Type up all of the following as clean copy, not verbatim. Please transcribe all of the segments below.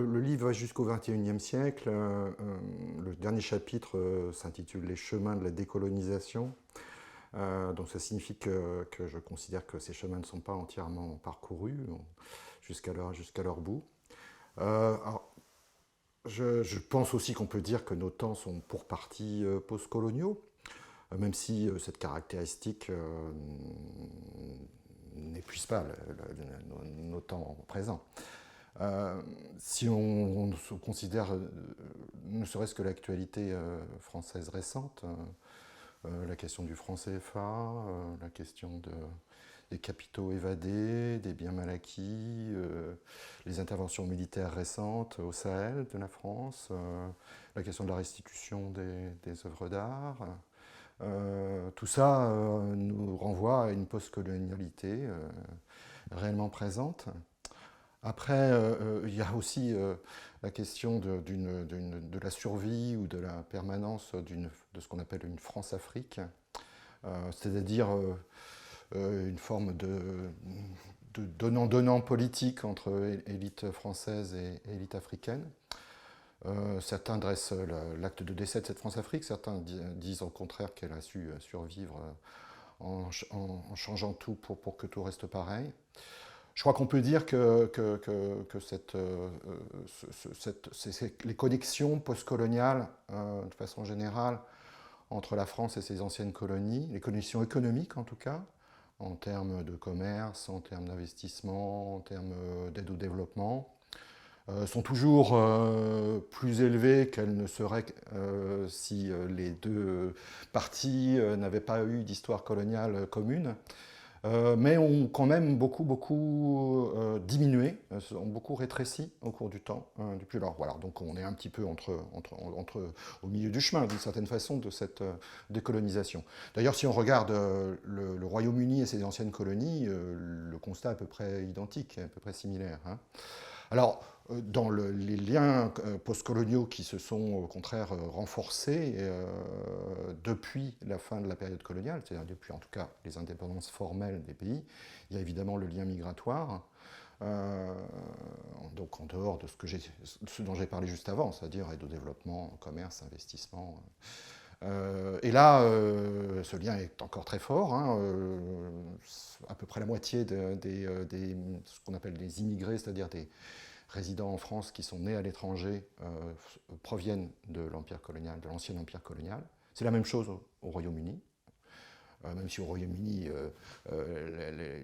le livre va jusqu'au XXIe siècle. Le dernier chapitre s'intitule « Les chemins de la décolonisation ». Donc ça signifie que je considère que ces chemins ne sont pas entièrement parcourus jusqu'à leur bout. Alors, je pense aussi qu'on peut dire que nos temps sont pour partie post-coloniaux, même si cette caractéristique n'épuise pas nos temps présents. Si on considère ne serait-ce que l'actualité française récente, la question du franc CFA, la question des capitaux évadés, des biens mal acquis, les interventions militaires récentes au Sahel de la France, la question de la restitution des œuvres d'art. Tout ça nous renvoie à une post-colonialité réellement présente. Après, il y a aussi la question de la survie ou de la permanence de ce qu'on appelle une France-Afrique, c'est-à-dire une forme de donnant-donnant politique entre élite française et élite africaine. Certains dressent l'acte de décès de cette France-Afrique, certains disent au contraire qu'elle a su survivre en changeant tout pour que tout reste pareil. Je crois qu'on peut dire que les connexions postcoloniales, de façon générale, entre la France et ses anciennes colonies, les connexions économiques en tout cas, en termes de commerce, en termes d'investissement, en termes d'aide au développement, sont toujours plus élevées qu'elles ne seraient si les deux parties n'avaient pas eu d'histoire coloniale commune. Mais ont quand même beaucoup diminué, ont beaucoup rétréci au cours du temps. Depuis alors, voilà, donc on est un petit peu au milieu du chemin, d'une certaine façon, de cette décolonisation. D'ailleurs, si on regarde le Royaume-Uni et ses anciennes colonies, le constat est à peu près identique, à peu près similaire. Hein. Alors, dans les liens postcoloniaux qui se sont au contraire renforcés depuis la fin de la période coloniale, c'est-à-dire depuis en tout cas les indépendances formelles des pays, il y a évidemment le lien migratoire, donc en dehors de ce dont j'ai parlé juste avant, c'est-à-dire aide au développement, commerce, investissement. Et là, ce lien est encore très fort. Hein, à peu près la moitié ce qu'on appelle des immigrés, c'est-à-dire des résidents en France qui sont nés à l'étranger, proviennent de l'Empire colonial, de l'ancien Empire colonial. C'est la même chose au Royaume-Uni. Même si au Royaume-Uni,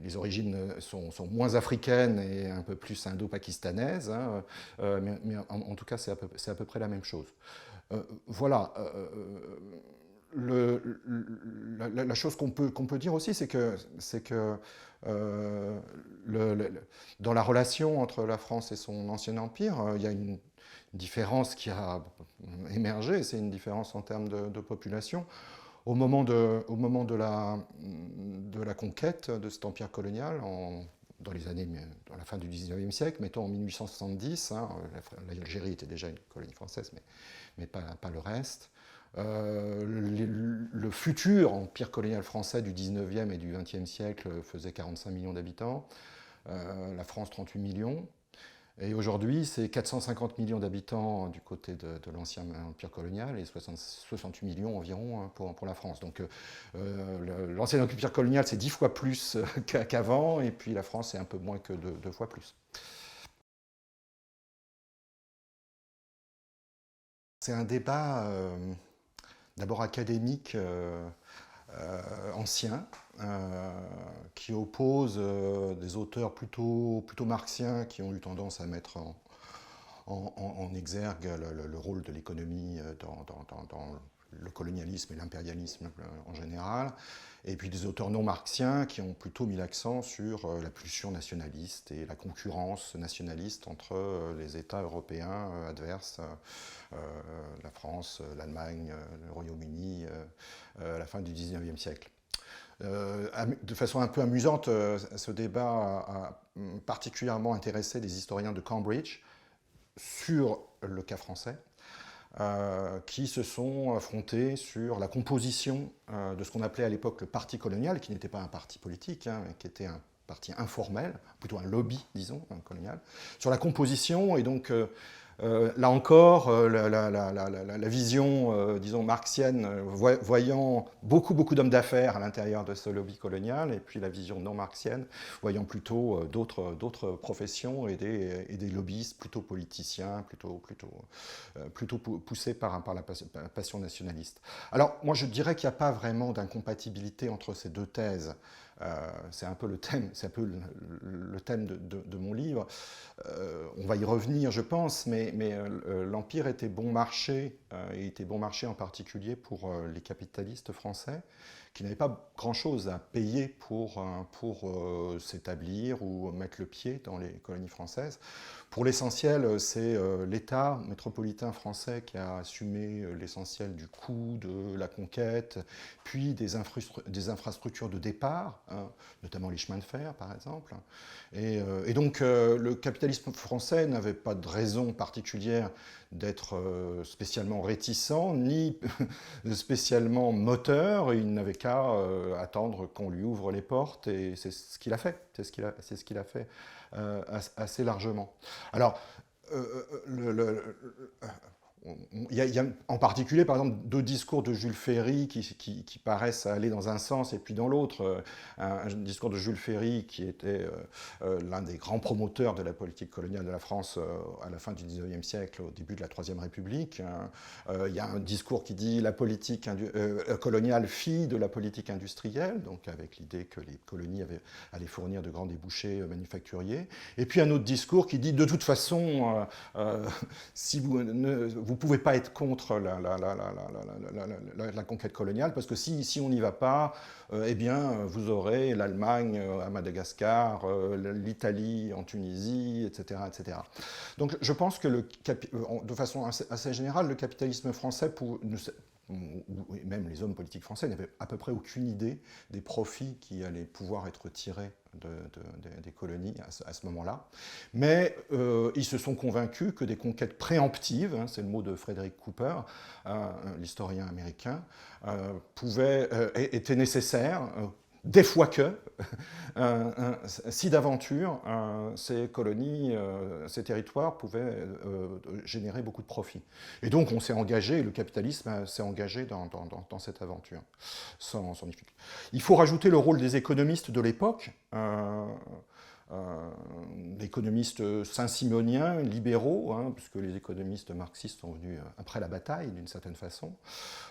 les origines sont moins africaines et un peu plus indo-pakistanaises, hein, mais en tout cas, c'est à peu près la même chose. Voilà. La chose qu'on peut dire aussi, c'est que dans la relation entre la France et son ancien empire, il y a une différence qui a émergé, c'est une différence en termes de population. Au moment de la conquête de cet empire colonial, dans la fin du 19e siècle, mettons en 1870, hein, l'Algérie était déjà une colonie française, mais pas le reste. Le futur empire colonial français du 19e et du 20e siècle faisait 45 millions d'habitants, la France 38 millions. Et aujourd'hui, c'est 450 millions d'habitants du côté de l'ancien empire colonial et 68 millions environ pour la France. Donc l'ancien empire colonial, c'est 10 fois plus qu'avant, et puis la France, c'est un peu moins que 2 fois plus. C'est un débat d'abord académique ancien, qui oppose des auteurs plutôt marxiens qui ont eu tendance à mettre en exergue le rôle de l'économie dans le colonialisme et l'impérialisme en général, et puis des auteurs non marxiens qui ont plutôt mis l'accent sur la pulsion nationaliste et la concurrence nationaliste entre les États européens adverses, la France, l'Allemagne, le Royaume-Uni, à la fin du XIXe siècle. De façon un peu amusante, ce débat a particulièrement intéressé des historiens de Cambridge sur le cas français, qui se sont affrontés sur la composition de ce qu'on appelait à l'époque le parti colonial, qui n'était pas un parti politique, hein, mais qui était partie informelle, plutôt un lobby, disons, colonial, sur la composition, et donc là encore, la vision, disons, marxienne, voyant beaucoup d'hommes d'affaires à l'intérieur de ce lobby colonial, et puis la vision non marxienne, voyant plutôt d'autres professions et des lobbyistes plutôt politiciens, plutôt poussés par la passion nationaliste. Alors, moi, je dirais qu'il n'y a pas vraiment d'incompatibilité entre ces deux thèses. C'est un peu le thème, de mon livre. On va y revenir, je pense, mais l'Empire était bon marché, et était bon marché en particulier pour les capitalistes français, qui n'avaient pas grand-chose à payer pour s'établir ou mettre le pied dans les colonies françaises. Pour l'essentiel, c'est l'État métropolitain français qui a assumé l'essentiel du coût de la conquête, puis des infrastructures de départ, hein, notamment les chemins de fer, par exemple. Et donc, le capitalisme français n'avait pas de raison particulière d'être spécialement réticent, ni spécialement moteur. Il n'avait qu'à attendre qu'on lui ouvre les portes, et c'est ce qu'il a fait. C'est ce qu'il a fait assez largement. Alors, il y a en particulier, par exemple, deux discours de Jules Ferry qui paraissent aller dans un sens et puis dans l'autre. Un discours de Jules Ferry qui était l'un des grands promoteurs de la politique coloniale de la France à la fin du XIXe siècle, au début de la Troisième République. Il y a un discours qui dit la politique coloniale fille de la politique industrielle, donc avec l'idée que les colonies allaient fournir de grands débouchés manufacturiers. Et puis un autre discours qui dit de toute façon, si vous ne pouvez pas être contre la conquête coloniale, parce que si on n'y va pas, eh bien, vous aurez l'Allemagne à Madagascar, l'Italie en Tunisie, etc., etc. Donc je pense que de façon assez générale, le capitalisme français, même les hommes politiques français, n'avaient à peu près aucune idée des profits qui allaient pouvoir être tirés des colonies à ce moment-là. Mais ils se sont convaincus que des conquêtes préemptives, hein, c'est le mot de Frederick Cooper, l'historien américain, étaient nécessaires, des fois que, si d'aventure, ces colonies, ces territoires pouvaient générer beaucoup de profits. Et donc on s'est engagé, le capitalisme s'est engagé dans cette aventure, sans difficulté. Il faut rajouter le rôle des économistes de l'époque, économistes saint-simoniens, libéraux, hein, puisque les économistes marxistes sont venus après la bataille, d'une certaine façon.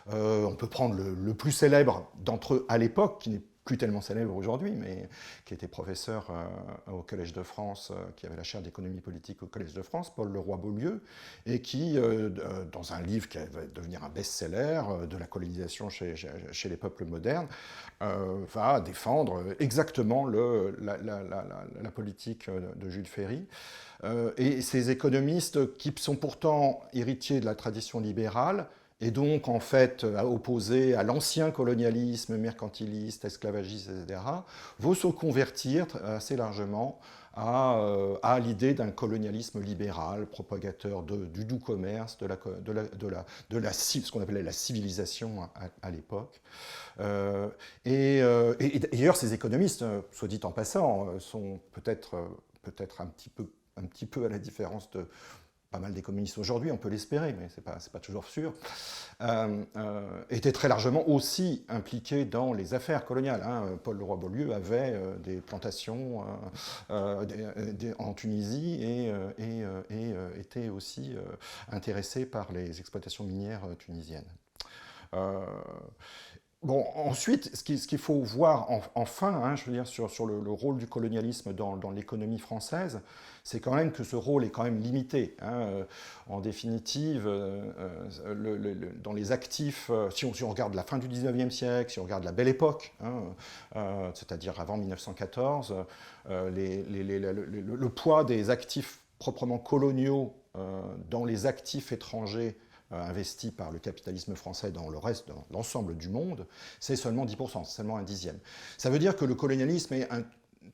On peut prendre le plus célèbre d'entre eux à l'époque, qui n'est plus tellement célèbre aujourd'hui, mais qui était professeur au Collège de France, qui avait la chaire d'économie politique au Collège de France, Paul Leroy-Beaulieu, et qui, dans un livre qui va devenir un best-seller, de la colonisation chez les peuples modernes, va défendre exactement la politique de Jules Ferry. Et ces économistes, qui sont pourtant héritiers de la tradition libérale, et donc, en fait, opposé à l'ancien colonialisme mercantiliste, esclavagiste, etc., vont se convertir assez largement à l'idée d'un colonialisme libéral, propagateur du doux commerce, ce qu'on appelait la civilisation à l'époque. Et d'ailleurs, ces économistes, soit dit en passant, sont peut-être un petit peu à la différence de pas mal d'économistes aujourd'hui, on peut l'espérer, mais c'est pas toujours sûr, étaient très largement aussi impliqués dans les affaires coloniales. Hein. Paul Leroy-Beaulieu avait des plantations en Tunisie et était aussi intéressé par les exploitations minières tunisiennes. Bon, ensuite, ce qu'il faut voir enfin, hein, je veux dire, sur le rôle du colonialisme dans l'économie française, c'est quand même que ce rôle est quand même limité. Hein. En définitive, dans les actifs, si on regarde la fin du 19e siècle, si on regarde la Belle Époque, hein, c'est-à-dire avant 1914, le poids des actifs proprement coloniaux dans les actifs étrangers investi par le capitalisme français dans l'ensemble du monde, c'est seulement 10%, c'est seulement un dixième. Ça veut dire que le colonialisme est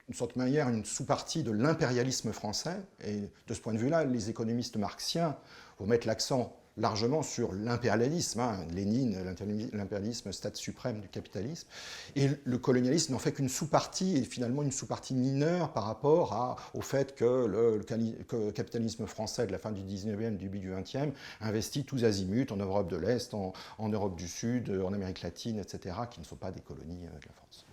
d'une sorte de manière une sous-partie de l'impérialisme français, et de ce point de vue-là, les économistes marxiens vont mettre l'accent largement sur l'impérialisme. Lénine, l'impérialisme, stade suprême du capitalisme. Et le colonialisme n'en fait qu'une sous-partie, et finalement une sous-partie mineure par rapport au fait que le capitalisme français de la fin du 19e, début du 20e, investit tous azimuts en Europe de l'Est, en Europe du Sud, en Amérique latine, etc., qui ne sont pas des colonies de la France.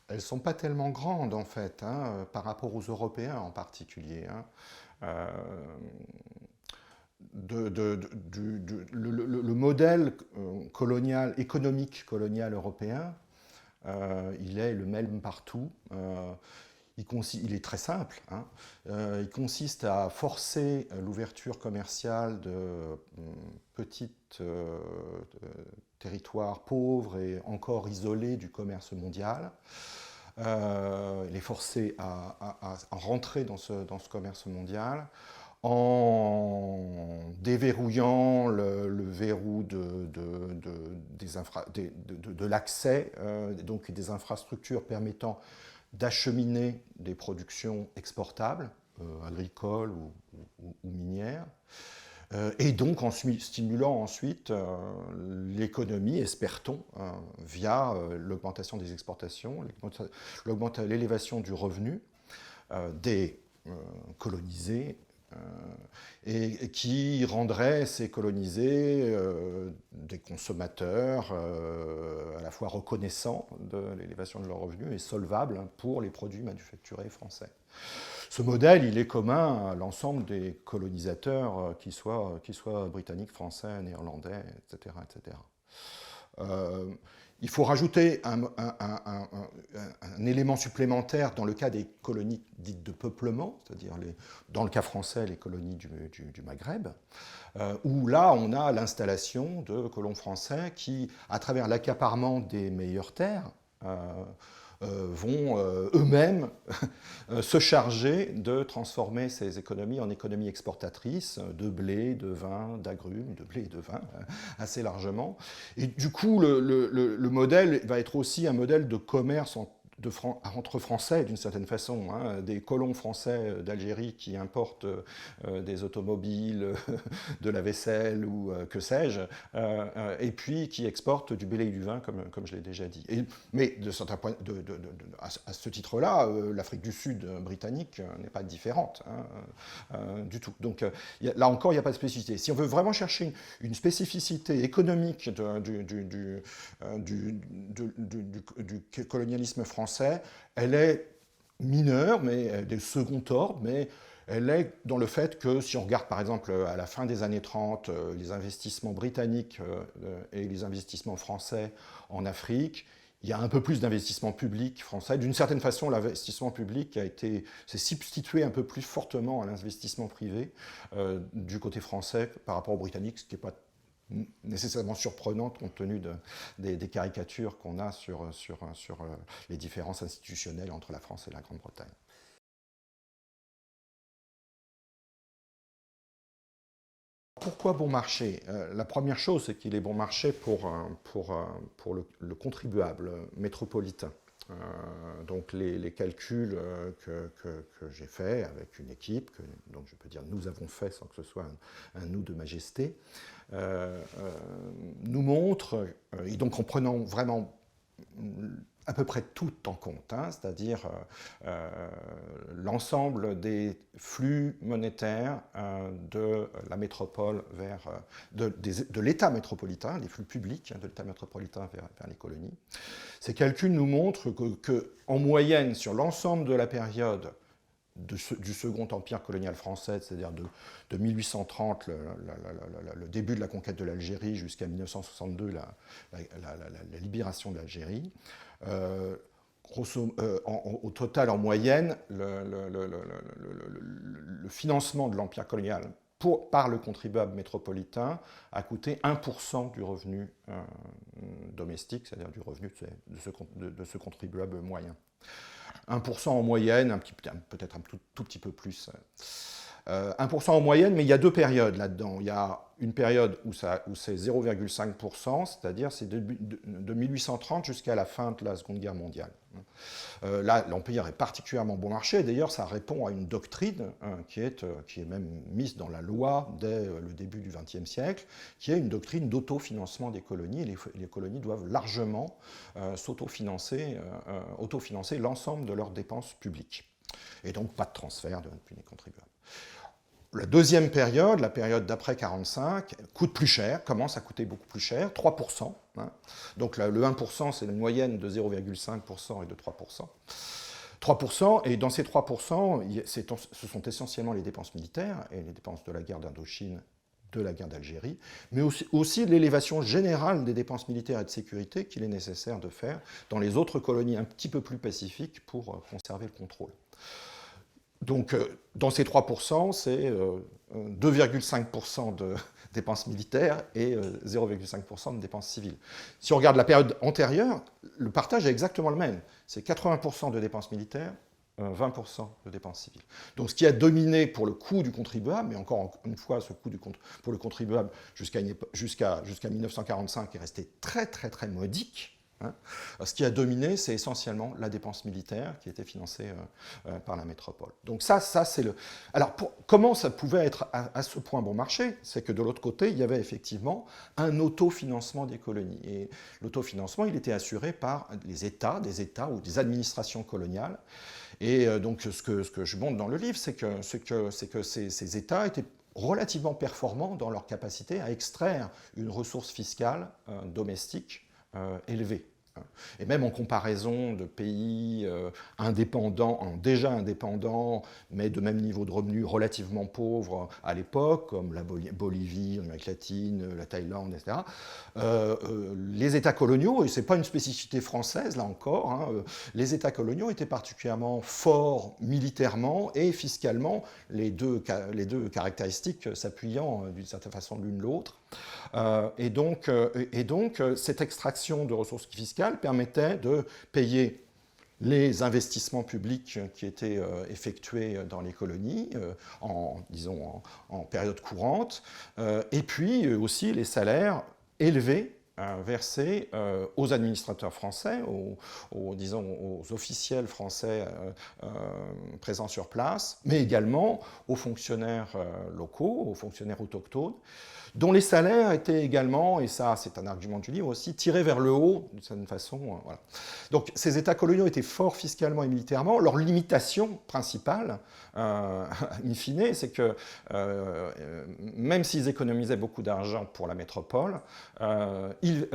Elles ne sont pas tellement grandes, en fait, par rapport aux Européens en particulier. Euh, le modèle colonial, économique colonial européen, il est le même partout. Il est très simple. Il consiste à forcer l'ouverture commerciale de petits territoires pauvres et encore isolés du commerce mondial. Les forcer à rentrer dans ce commerce mondial en déverrouillant le verrou de l'accès, donc des infrastructures permettant d'acheminer des productions exportables, agricoles ou minières, et donc en stimulant ensuite l'économie, espère-t-on, via l'augmentation des exportations, l'élévation du revenu des colonisés, et qui rendrait ces colonisés des consommateurs à la fois reconnaissants de l'élévation de leurs revenus et solvables pour les produits manufacturés français. Ce modèle, il est commun à l'ensemble des colonisateurs, qu'ils soient britanniques, français, néerlandais, etc. etc. Il faut rajouter un élément supplémentaire dans le cas des colonies dites de peuplement, c'est-à-dire dans le cas français les colonies du Maghreb, où là on a l'installation de colons français qui, à travers l'accaparement des meilleures terres, vont eux-mêmes se charger de transformer ces économies en économies exportatrices de blé, de vin, d'agrumes, de blé et de vin, assez largement. Et du coup, le modèle va être aussi un modèle de commerce entre Français, d'une certaine façon, des colons français d'Algérie qui importent des automobiles, de la vaisselle ou que sais-je, et puis qui exportent du blé et du vin, comme je l'ai déjà dit. Mais à ce titre-là, l'Afrique du Sud britannique n'est pas différente du tout. Donc là encore, il n'y a pas de spécificité. Si on veut vraiment chercher une spécificité économique du colonialisme français, elle est mineure, mais de second ordre, mais elle est dans le fait que si on regarde par exemple à la fin des années 30 les investissements britanniques et les investissements français en Afrique, il y a un peu plus d'investissement public français. D'une certaine façon, l'investissement public s'est substitué un peu plus fortement à l'investissement privé du côté français par rapport aux Britanniques, ce qui n'est pas nécessairement surprenante compte tenu des caricatures qu'on a sur les différences institutionnelles entre la France et la Grande-Bretagne. Pourquoi bon marché? La première chose, c'est qu'il est bon marché pour le contribuable métropolitain. Donc les calculs que j'ai faits avec une équipe, donc je peux dire nous avons fait sans que ce soit un nous de majesté, nous montrent, et donc en prenant vraiment à peu près tout en compte, c'est-à-dire l'ensemble des flux monétaires de la métropole de l'État métropolitain, les flux publics de l'État métropolitain vers les colonies. Ces calculs nous montrent qu'en moyenne, sur l'ensemble de la période du Second Empire colonial français, c'est-à-dire de 1830, le début de la conquête de l'Algérie, jusqu'à 1962, la libération de l'Algérie, au total, en moyenne, le financement de l'empire colonial par le contribuable métropolitain a coûté 1% du revenu domestique, c'est-à-dire du revenu de ce contribuable moyen. 1% en moyenne, peut-être un tout petit peu plus. 1% en moyenne, mais il y a deux périodes là-dedans. Il y a une période où c'est 0,5%, c'est-à-dire c'est de 1830 jusqu'à la fin de la Seconde Guerre mondiale. Là, l'Empire est particulièrement bon marché. D'ailleurs, ça répond à une doctrine qui est même mise dans la loi dès le début du XXe siècle, qui est une doctrine d'autofinancement des colonies. Les colonies doivent largement autofinancer l'ensemble de leurs dépenses publiques. Et donc, pas de transfert depuis les contribuables. La deuxième période, la période d'après 1945, coûte plus cher, commence à coûter beaucoup plus cher, 3%. Hein. Donc le 1%, c'est une moyenne de 0,5% et de 3%. 3%, et dans ces 3%, ce sont essentiellement les dépenses militaires et les dépenses de la guerre d'Indochine, de la guerre d'Algérie, mais aussi l'élévation générale des dépenses militaires et de sécurité qu'il est nécessaire de faire dans les autres colonies un petit peu plus pacifiques pour conserver le contrôle. Donc, dans ces 3%, c'est 2,5% de dépenses militaires et 0,5% de dépenses civiles. Si on regarde la période antérieure, le partage est exactement le même. C'est 80% de dépenses militaires, 20% de dépenses civiles. Donc, ce qui a dominé pour le coût du contribuable, mais encore une fois, ce coût pour le contribuable jusqu'à 1945 est resté très, très, très modique. Hein. Ce qui a dominé, c'est essentiellement la dépense militaire qui était financée par la métropole. Donc ça c'est le... Alors, comment ça pouvait être à ce point bon marché? C'est que de l'autre côté, il y avait effectivement un autofinancement des colonies. Et l'autofinancement, il était assuré par des États ou des administrations coloniales. Et donc, ce que je montre dans le livre, c'est que ces États étaient relativement performants dans leur capacité à extraire une ressource fiscale domestique élevée. Et même en comparaison de pays déjà indépendants, mais de même niveau de revenus relativement pauvres à l'époque, comme la Bolivie, l'Amérique latine, la Thaïlande, etc., les États coloniaux, et ce n'est pas une spécificité française, là encore, hein, les États coloniaux étaient particulièrement forts militairement et fiscalement, les deux caractéristiques s'appuyant d'une certaine façon l'une l'autre. Et donc, cette extraction de ressources fiscales permettait de payer les investissements publics qui étaient effectués dans les colonies en période courante, et puis aussi les salaires élevés versés aux administrateurs français, aux officiels français présents sur place, mais également aux fonctionnaires locaux, aux fonctionnaires autochtones, dont les salaires étaient également, et ça c'est un argument du livre aussi, tirés vers le haut d'une certaine façon. Voilà. Donc ces États coloniaux étaient forts fiscalement et militairement. Leur limitation principale, in fine, c'est que même s'ils économisaient beaucoup d'argent pour la métropole,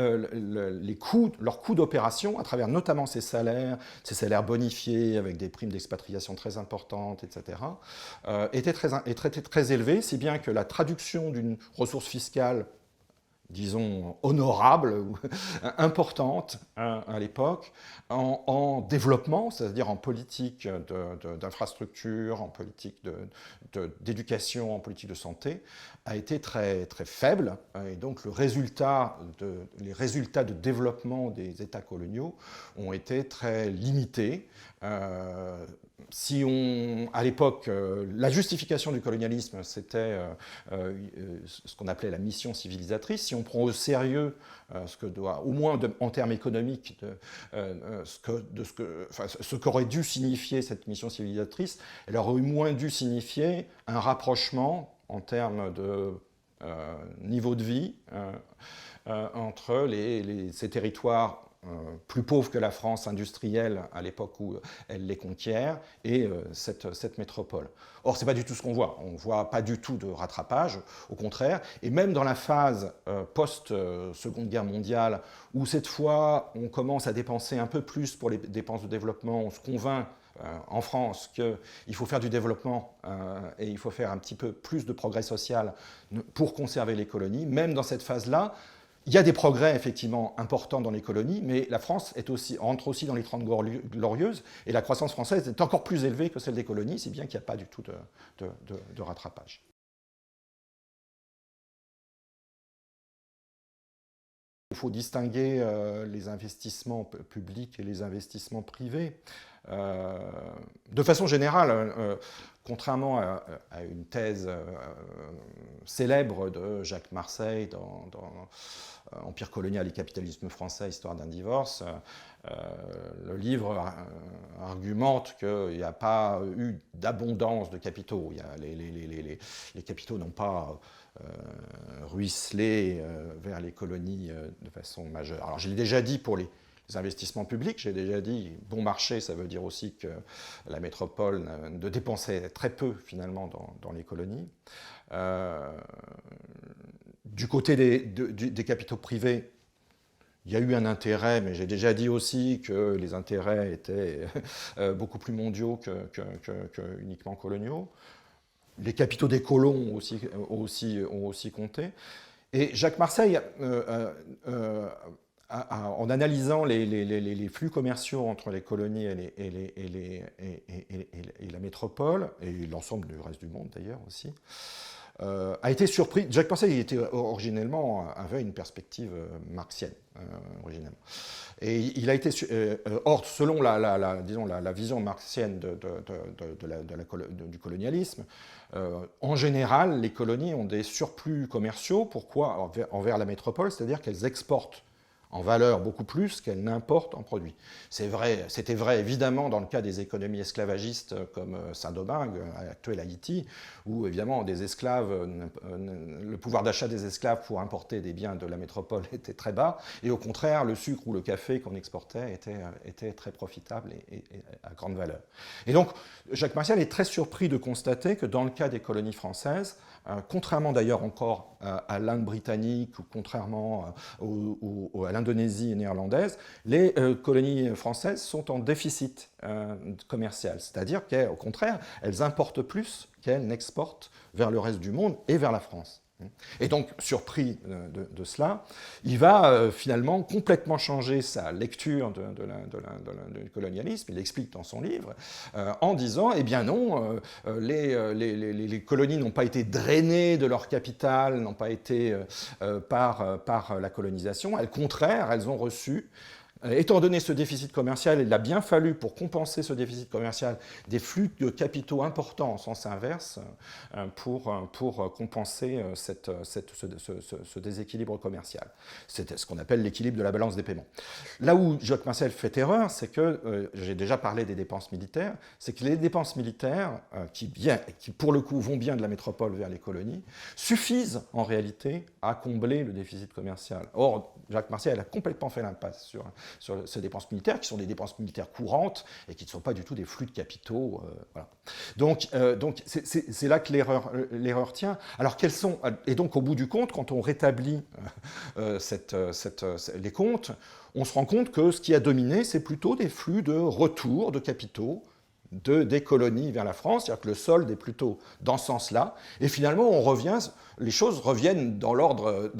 leurs coûts d'opération, à travers notamment ces salaires bonifiés avec des primes d'expatriation très importantes, etc., étaient très élevés, si bien que la traduction d'une ressource fiscale, disons, honorable, ou importante à l'époque, en développement, c'est-à-dire en politique d'infrastructure, en politique d'éducation, en politique de santé, a été très, très faible. Et donc les résultats de développement des États coloniaux ont été très limités. À l'époque, la justification du colonialisme, c'était ce qu'on appelait la mission civilisatrice. Si on prend au sérieux au moins en termes économiques, ce qu'aurait dû signifier cette mission civilisatrice, elle aurait au moins dû signifier un rapprochement en termes de niveau de vie entre ces territoires plus pauvres que la France industrielle à l'époque où elle les conquiert, et cette métropole. Or, ce n'est pas du tout ce qu'on voit. On ne voit pas du tout de rattrapage, au contraire. Et même dans la phase post-Seconde Guerre mondiale, où cette fois, on commence à dépenser un peu plus pour les dépenses de développement, on se convainc en France qu'il faut faire du développement et il faut faire un petit peu plus de progrès social pour conserver les colonies. Même dans cette phase-là, il y a des progrès effectivement importants dans les colonies, mais la France entre aussi dans les 30 glorieuses, et la croissance française est encore plus élevée que celle des colonies, si bien qu'il n'y a pas du tout de rattrapage. Il faut distinguer les investissements publics et les investissements privés. De façon générale, contrairement à une thèse célèbre de Jacques Marseille dans Empire colonial et capitalisme français, histoire d'un divorce, le livre argumente qu'il n'y a pas eu d'abondance de capitaux. Les capitaux n'ont pas ruisselé vers les colonies de façon majeure. Alors je l'ai déjà dit pour les investissements publics, j'ai déjà dit, bon marché, ça veut dire aussi que la métropole ne dépensait très peu finalement dans les colonies. Du côté des capitaux privés, il y a eu un intérêt, mais j'ai déjà dit aussi que les intérêts étaient beaucoup plus mondiaux que uniquement coloniaux. Les capitaux des colons ont aussi compté. Et Jacques Marseille, en analysant les flux commerciaux entre les colonies et la métropole, et l'ensemble du reste du monde d'ailleurs aussi, a été surpris. Jacques Marseille avait une perspective marxienne, originellement. Et il a été... or, selon la vision marxienne du colonialisme, en général, les colonies ont des surplus commerciaux. Pourquoi? Envers la métropole, c'est-à-dire qu'elles exportent en valeur beaucoup plus qu'elles n'importent en produits. C'était vrai évidemment dans le cas des économies esclavagistes comme Saint-Domingue, actuelle Haïti, où évidemment des esclaves, le pouvoir d'achat des esclaves pour importer des biens de la métropole était très bas, et au contraire le sucre ou le café qu'on exportait était très profitable et à grande valeur. Et donc Jacques Marseille est très surpris de constater que dans le cas des colonies françaises, contrairement d'ailleurs encore à l'Inde britannique ou contrairement à l'Indonésie néerlandaise, les colonies françaises sont en déficit commercial. C'est-à-dire qu'au contraire, elles importent plus qu'elles n'exportent vers le reste du monde et vers la France. Et donc, surpris de cela, il va finalement complètement changer sa lecture du colonialisme. Il l'explique dans son livre en disant, eh bien non, les colonies n'ont pas été drainées de leur capital, n'ont pas été par la colonisation. Au contraire, elles ont reçu, étant donné ce déficit commercial, il a bien fallu, pour compenser ce déficit commercial, des flux de capitaux importants en sens inverse pour compenser ce déséquilibre commercial. C'est ce qu'on appelle l'équilibre de la balance des paiements. Là où Jacques Marseille fait erreur, c'est que, j'ai déjà parlé des dépenses militaires, c'est que les dépenses militaires, qui pour le coup vont bien de la métropole vers les colonies, suffisent en réalité à combler le déficit commercial. Or, Jacques Marseille a complètement fait l'impasse sur ces dépenses militaires, qui sont des dépenses militaires courantes et qui ne sont pas du tout des flux de capitaux. Voilà. Donc c'est là que l'erreur tient. Alors, quels sont... Et donc, au bout du compte, quand on rétablit les comptes, on se rend compte que ce qui a dominé, c'est plutôt des flux de retour de capitaux des colonies vers la France, c'est-à-dire que le solde est plutôt dans ce sens-là, et finalement les choses reviennent dans l'ordre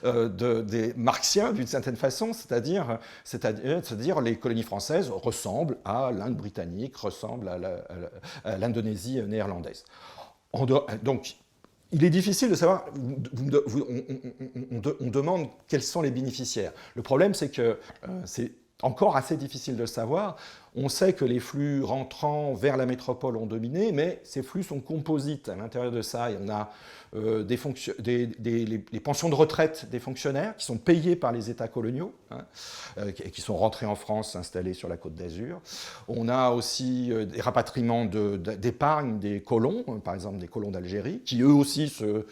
des marxiens d'une certaine façon, c'est-à-dire les colonies françaises ressemblent à l'Inde britannique, ressemblent à l'Indonésie néerlandaise. Donc, il est difficile de savoir, on demande quels sont les bénéficiaires. Le problème, c'est que c'est encore assez difficile de le savoir. On sait que les flux rentrants vers la métropole ont dominé, mais ces flux sont composites. À l'intérieur de ça, il y en a les pensions de retraite des fonctionnaires qui sont payées par les États coloniaux, qui sont rentrés en France, s'installer sur la Côte d'Azur. On a aussi des rapatriements d'épargne des colons, par exemple des colons d'Algérie, qui eux aussi se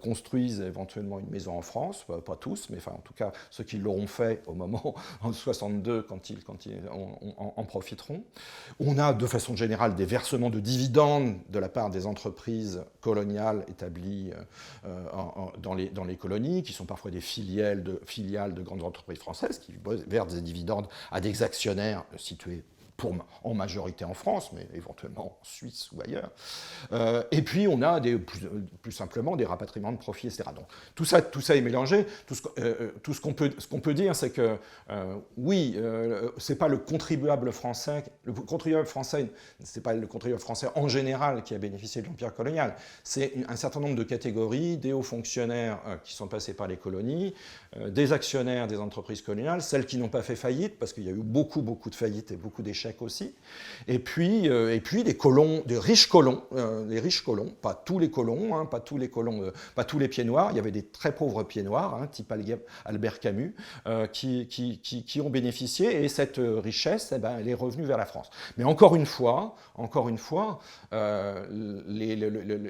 construisent éventuellement une maison en France, pas tous, mais enfin, en tout cas ceux qui l'auront fait au moment en 62 quand ils en profiteront. On a de façon générale des versements de dividendes de la part des entreprises coloniales établies dans les colonies, qui sont parfois des filiales de grandes entreprises françaises, qui versent des dividendes à des actionnaires situés en majorité en France, mais éventuellement en Suisse ou ailleurs. Et puis on a plus simplement des rapatriements de profits, etc. Donc tout ça est mélangé. Tout ce qu'on peut dire, c'est que oui, c'est pas le contribuable français. Le contribuable français, c'est pas le contribuable français en général qui a bénéficié de l'empire colonial. C'est un certain nombre de catégories, des hauts fonctionnaires qui sont passés par les colonies, des actionnaires des entreprises coloniales, celles qui n'ont pas fait faillite, parce qu'il y a eu beaucoup de faillites et beaucoup d'échecs aussi, et puis des colons, des riches colons, pas tous les colons, hein, pas tous les pieds noirs, il y avait des très pauvres pieds noirs, hein, type Albert Camus, qui ont bénéficié, et cette richesse, eh ben, elle est revenue vers la France. Mais encore une fois,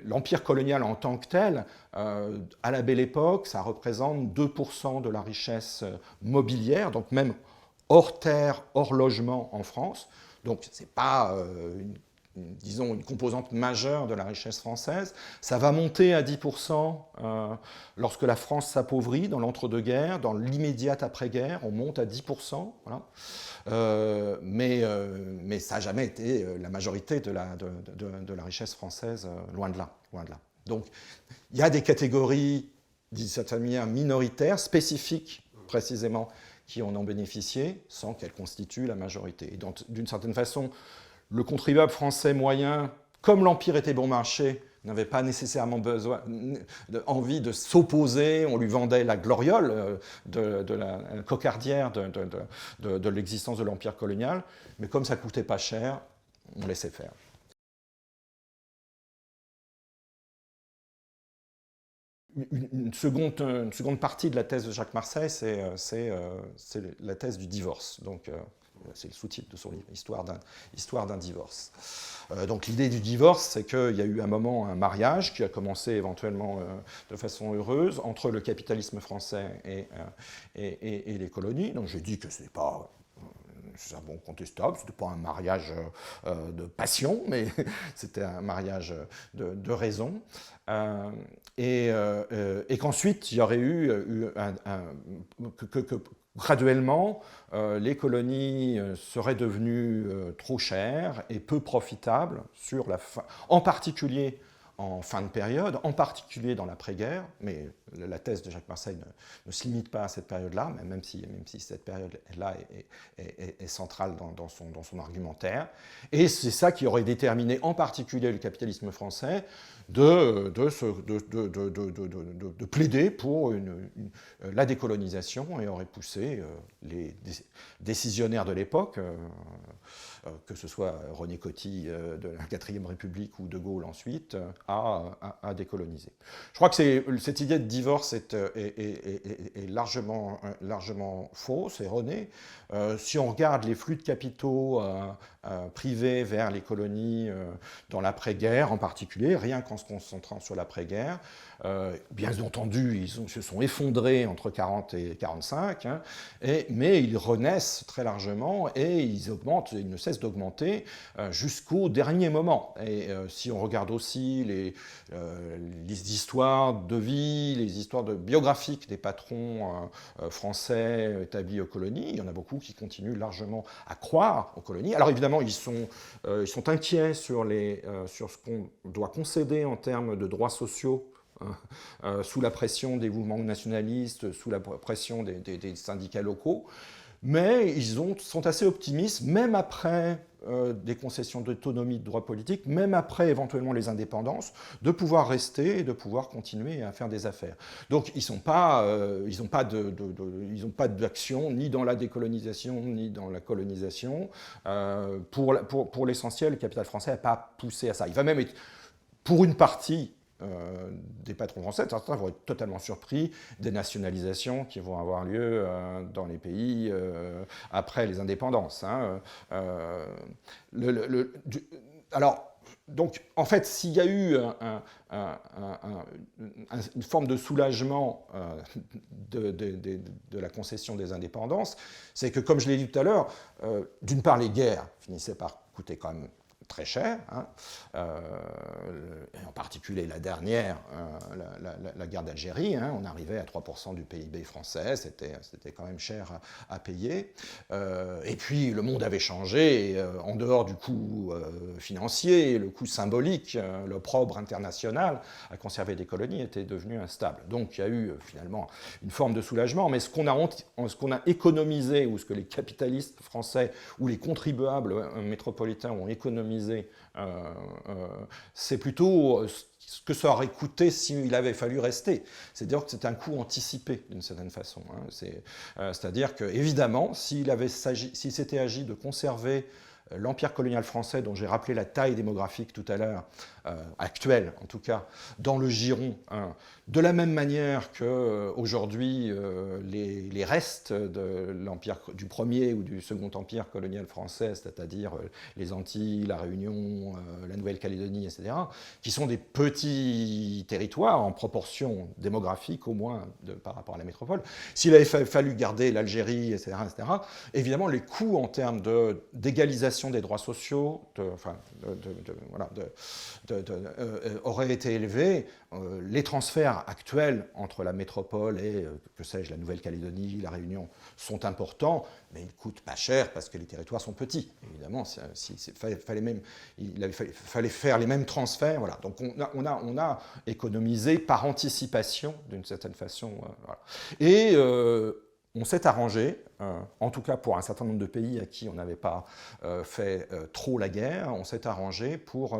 l'empire colonial en tant que tel, à la Belle Époque, ça représente 2% de la richesse mobilière, donc même hors terre, hors logement en France. Donc ce n'est pas disons, une composante majeure de la richesse française. Ça va monter à 10% lorsque la France s'appauvrit dans l'entre-deux-guerres, dans l'immédiate après-guerre, on monte à 10%. Voilà. Mais ça n'a jamais été la majorité de la richesse française, loin de là. Donc il y a des catégories, d'une certaine manière, minoritaires, spécifiques précisément, qui en ont bénéficié sans qu'elles constituent la majorité. Et donc, d'une certaine façon, le contribuable français moyen, comme l'Empire était bon marché, n'avait pas nécessairement envie de s'opposer, on lui vendait la gloriole de la cocardière de l'existence de l'Empire colonial, mais comme ça ne coûtait pas cher, on laissait faire. Une seconde partie de la thèse de Jacques Marseille, c'est la thèse du divorce. Donc, c'est le sous-titre de son livre, Histoire d'un divorce. Donc l'idée du divorce, c'est qu'il y a eu un moment un mariage qui a commencé éventuellement de façon heureuse entre le capitalisme français et les colonies. Donc je dis que ce n'est pas... C'est un bon contestable, ce n'était pas un mariage de passion, mais c'était un mariage de raison. Et qu'ensuite, il y aurait eu que graduellement, les colonies seraient devenues trop chères et peu profitables, en particulier en fin de période, en particulier dans l'après-guerre, mais la thèse de Jacques Marseille ne se limite pas à cette période-là, même si cette période-là est centrale dans son argumentaire. Et c'est ça qui aurait déterminé en particulier le capitalisme français de plaider pour la décolonisation et aurait poussé les décisionnaires de l'époque, que ce soit René Coty de la 4e République ou De Gaulle ensuite, à décoloniser. Je crois que cette idée de divorce est largement fausse, erronée. Si on regarde les flux de capitaux privés vers les colonies dans l'après-guerre en particulier, rien qu'en se concentrant sur l'après-guerre, bien entendu, ils se sont effondrés entre 40 et 45, hein, mais ils renaissent très largement et ils ne cessent d'augmenter jusqu'au dernier moment. Et si on regarde aussi les histoires de vie, les histoires biographiques des patrons français établis aux colonies, il y en a beaucoup qui continuent largement à croire aux colonies. Alors évidemment, ils sont inquiets sur ce qu'on doit concéder en termes de droits sociaux sous la pression des mouvements nationalistes, sous la pression des syndicats locaux, mais ils sont assez optimistes, même après des concessions d'autonomie de droits politiques, même après éventuellement les indépendances, de pouvoir rester et de pouvoir continuer à faire des affaires. Donc ils n'ont pas d'action ni dans la décolonisation ni dans la colonisation. Pour l'essentiel, le capital français n'a pas poussé à ça. Il va même être, pour une partie, des patrons français, certains vont être totalement surpris des nationalisations qui vont avoir lieu dans les pays après les indépendances. Hein. Alors, donc, en fait, s'il y a eu une forme de soulagement de la concession des indépendances, c'est que, comme je l'ai dit tout à l'heure, d'une part, les guerres finissaient par coûter quand même très cher, hein, en particulier la dernière, la guerre d'Algérie, hein, on arrivait à 3% du PIB français, c'était quand même cher à payer. Et puis le monde avait changé, et, en dehors du coût financier, le coût symbolique, l'opprobre international à conserver des colonies était devenu instable. Donc il y a eu finalement une forme de soulagement, mais ce qu'on a économisé, ou ce que les capitalistes français ou les contribuables métropolitains ont économisé, c'est plutôt ce que ça aurait coûté s'il avait fallu rester. C'est-à-dire que c'est un coût anticipé, d'une certaine façon. Hein. C'est-à-dire que, évidemment, s'il s'était agi de conserver l'empire colonial français, dont j'ai rappelé la taille démographique tout à l'heure, actuelle en tout cas, dans le giron, hein, de la même manière qu'aujourd'hui, les restes de l'empire du premier ou du second empire colonial français, c'est-à-dire les Antilles, la Réunion, la Nouvelle-Calédonie, etc., qui sont des petits territoires en proportion démographique au moins par rapport à la métropole, s'il avait fallu garder l'Algérie, etc., évidemment les coûts en termes d'égalisation des droits sociaux, auraient été élevés. Les transferts actuels entre la métropole et, que sais-je, la Nouvelle-Calédonie, la Réunion, sont importants, mais ils ne coûtent pas cher parce que les territoires sont petits. Évidemment, il fallait faire les mêmes transferts. Voilà. Donc on a économisé par anticipation, d'une certaine façon. Voilà. Et on s'est arrangé, en tout cas pour un certain nombre de pays à qui on n'avait pas fait trop la guerre, on s'est arrangé pour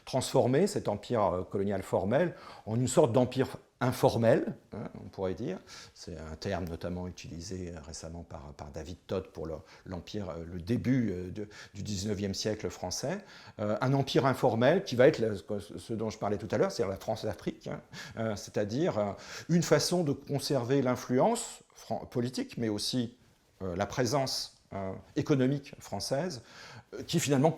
transformer cet empire colonial formel en une sorte d'empire informel, hein, on pourrait dire. C'est un terme notamment utilisé récemment par David Todd pour l'empire, le début du 19e siècle français. Un empire informel qui va être ce dont je parlais tout à l'heure, c'est-à-dire la France-Afrique, hein, c'est-à-dire une façon de conserver l'influence politique, mais aussi la présence économique française, qui finalement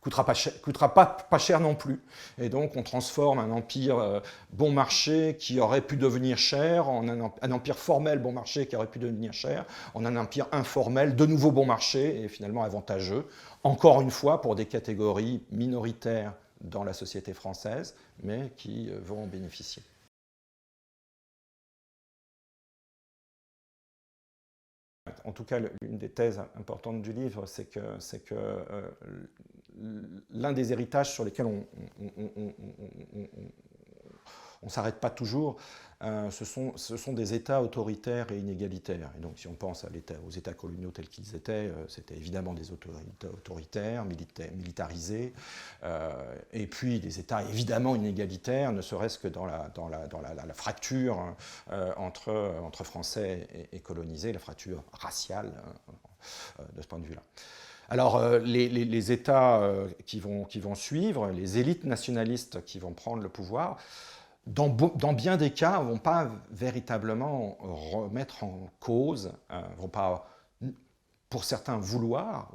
coûtera pas cher non plus. Et donc on transforme un empire bon marché qui aurait pu devenir cher en un empire formel bon marché qui aurait pu devenir cher, en un empire informel de nouveau bon marché et finalement avantageux, encore une fois pour des catégories minoritaires dans la société française, mais qui vont en bénéficier. En tout cas, l'une des thèses importantes du livre, c'est que l'un des héritages sur lesquels on ne s'arrête pas toujours, ce sont des États autoritaires et inégalitaires. Et donc, si on pense aux États coloniaux tels qu'ils étaient, c'était évidemment des États autoritaires, militarisés, et puis des États évidemment inégalitaires, ne serait-ce que dans la fracture entre Français et colonisés, la fracture raciale de ce point de vue-là. Alors, les États qui vont suivre, les élites nationalistes qui vont prendre le pouvoir, dans bien des cas, ne vont pas véritablement remettre en cause, ne vont pas, pour certains, vouloir,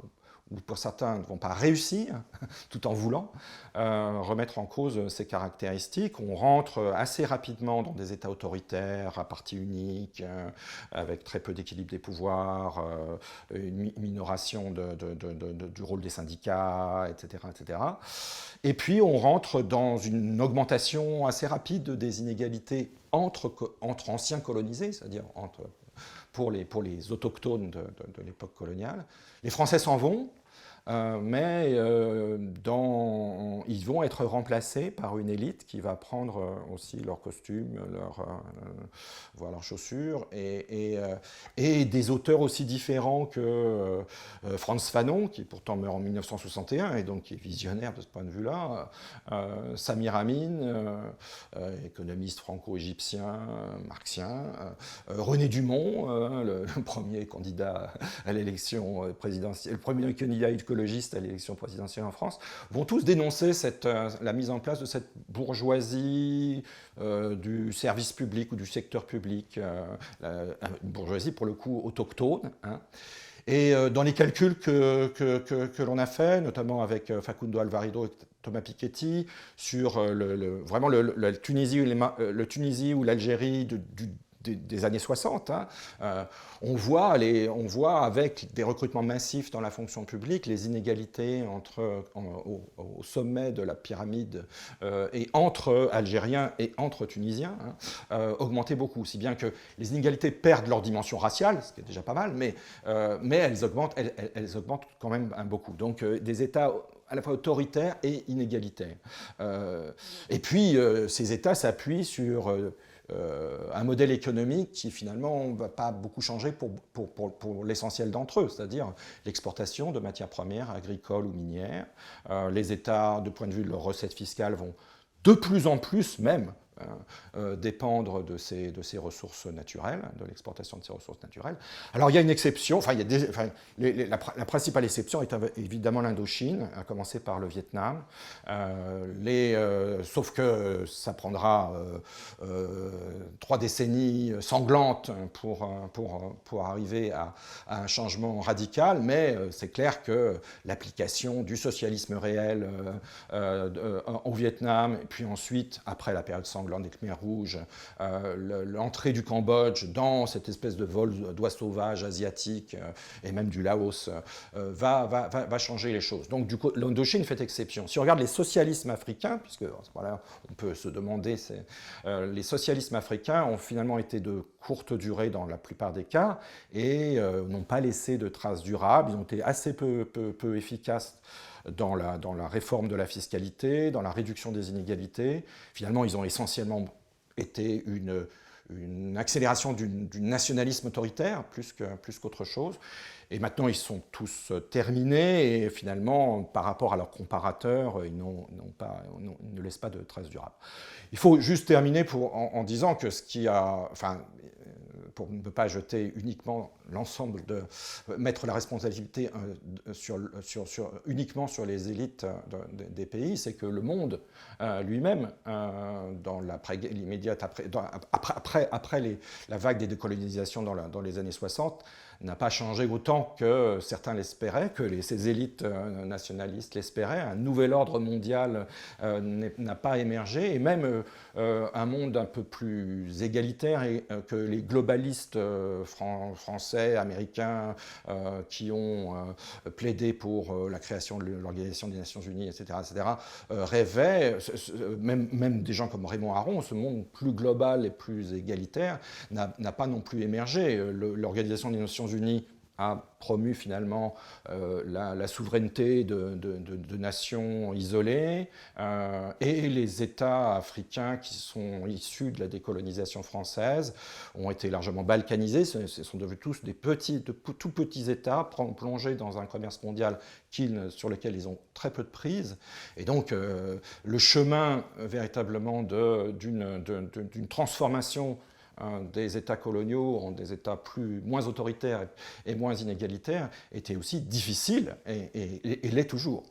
ou pour certains ne vont pas réussir, tout en voulant, remettre en cause ces caractéristiques. On rentre assez rapidement dans des États autoritaires, à parti unique, avec très peu d'équilibre des pouvoirs, une minoration du rôle des syndicats, etc., etc. Et puis on rentre dans une augmentation assez rapide des inégalités entre anciens colonisés, c'est-à-dire pour les autochtones de l'époque coloniale. Les Français s'en vont, mais ils vont être remplacés par une élite qui va prendre aussi leurs costumes, leurs chaussures, et des auteurs aussi différents que Frantz Fanon, qui pourtant meurt en 1961 et donc qui est visionnaire de ce point de vue-là, Samir Amin, économiste franco-égyptien, marxien, René Dumont, le premier candidat à l'élection présidentielle, le premier candidat écologiste à l'élection présidentielle en France, vont tous dénoncer la mise en place de cette bourgeoisie du service public ou du secteur public, une bourgeoisie pour le coup autochtone. Hein. Et dans les calculs que l'on a fait, notamment avec Facundo Alvarado et Thomas Piketty, sur vraiment la Tunisie ou l'Algérie des années 60. Hein. On voit avec des recrutements massifs dans la fonction publique les inégalités au sommet de la pyramide et entre Algériens et entre Tunisiens augmenter beaucoup, si bien que les inégalités perdent leur dimension raciale, ce qui est déjà pas mal, mais elles augmentent quand même beaucoup. Donc des États à la fois autoritaires et inégalitaires. Et puis ces États s'appuient sur un modèle économique qui finalement ne va pas beaucoup changer pour l'essentiel d'entre eux, c'est-à-dire l'exportation de matières premières agricoles ou minières. Les États, de point de vue de leurs recettes fiscales, vont de plus en plus même dépendre de ces ressources naturelles, de l'exportation de ces ressources naturelles. Alors il y a une exception, la principale exception est évidemment l'Indochine, à commencer par le Vietnam, sauf que ça prendra 3 décennies sanglantes pour arriver à un changement radical, mais c'est clair que l'application du socialisme réel au Vietnam, et puis ensuite, après la période sanglante des Khmers rouges, l'entrée du Cambodge dans cette espèce de vol d'oies sauvages asiatiques et même du Laos va changer les choses. Donc du coup, l'Indochine fait exception. Si on regarde les socialismes africains, puisque voilà, on peut se demander, les socialismes africains ont finalement été de courte durée dans la plupart des cas et n'ont pas laissé de traces durables. Ils ont été assez peu efficaces dans la réforme de la fiscalité, dans la réduction des inégalités. Finalement, ils ont essentiellement été une accélération du nationalisme autoritaire plus qu'autre chose. Et maintenant, ils sont tous terminés et finalement, par rapport à leurs comparateurs, ils ne laissent pas de traces durables. Il faut juste terminer en disant que pour ne pas jeter uniquement mettre la responsabilité uniquement sur les élites des pays, c'est que le monde lui-même, dans l'immédiate après la vague des décolonisations dans les années 60, n'a pas changé autant que certains l'espéraient, que ces élites nationalistes l'espéraient. Un nouvel ordre mondial n'a pas émergé, et même un monde un peu plus égalitaire que les globalistes français, américains, qui ont plaidé pour la création de l'Organisation des Nations Unies, etc., rêvaient, même des gens comme Raymond Aron, ce monde plus global et plus égalitaire n'a pas non plus émergé. L'Organisation des Nations Unies a promu finalement la souveraineté de nations isolées et les États africains qui sont issus de la décolonisation française ont été largement balkanisés. Ce sont devenus tous tout petits États plongés dans un commerce mondial sur lequel ils ont très peu de prise. Et donc le chemin véritablement d'une transformation des États coloniaux en des États moins autoritaires et moins inégalitaires était aussi difficile et l'est toujours.